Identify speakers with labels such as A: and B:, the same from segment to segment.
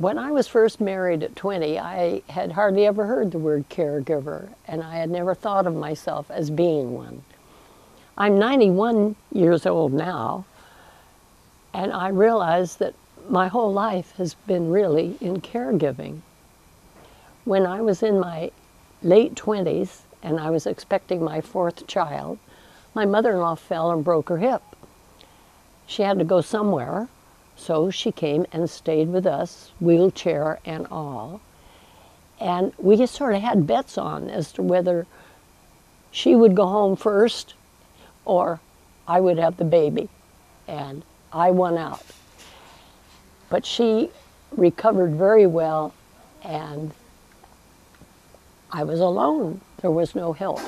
A: When I was first married at 20, I had hardly ever heard the word caregiver, and I had never thought of myself as being one. I'm 91 years old now, and I realize that my whole life has been really in caregiving. When I was in my late 20s and I was expecting my fourth child, my mother-in-law fell and broke her hip. She had to go somewhere, so she came and stayed with us, wheelchair and all. And we just sort of had bets on as to whether she would go home first or I would have the baby. And I won out. But she recovered very well, and I was alone. There was no help.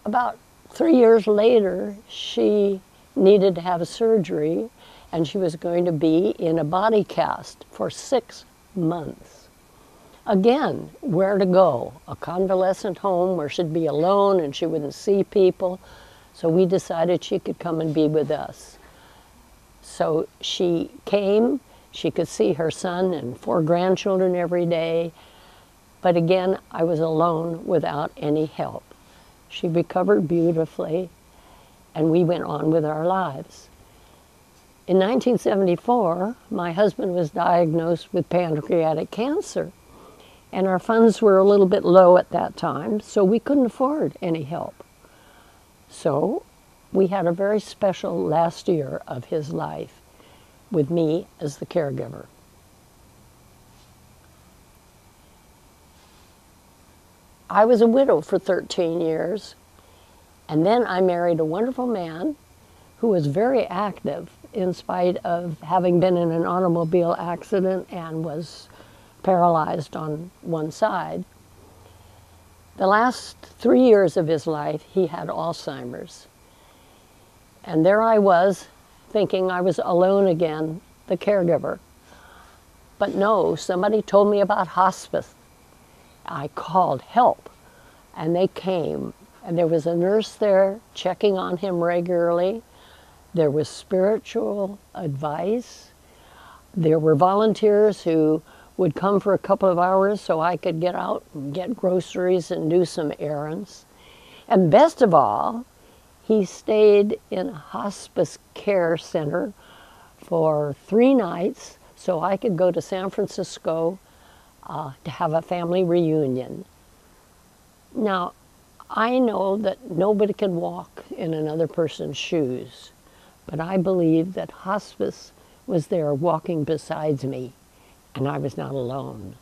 A: About 3 years later, she needed to have a surgery, and she was going to be in a body cast for 6 months. Again, where to go? A convalescent home where she'd be alone and she wouldn't see people. So we decided she could come and be with us. So she came, she could see her son and 4 grandchildren every day. But again, I was alone without any help. She recovered beautifully, and we went on with our lives. In 1974, my husband was diagnosed with pancreatic cancer, and our funds were a little bit low at that time, so we couldn't afford any help. So we had a very special last year of his life with me as the caregiver. I was a widow for 13 years, and then I married a wonderful man who was very active in spite of having been in an automobile accident and was paralyzed on one side. The last 3 years of his life, he had Alzheimer's. And there I was, thinking I was alone again, the caregiver. But no, somebody told me about hospice. I called help, and they came. And there was a nurse there checking on him regularly. There was spiritual advice. There were volunteers who would come for a couple of hours so I could get out and get groceries and do some errands. And best of all, he stayed in a hospice care center for 3 nights so I could go to San Francisco to have a family reunion. Now, I know that nobody can walk in another person's shoes, but I believe that hospice was there walking beside me, and I was not alone.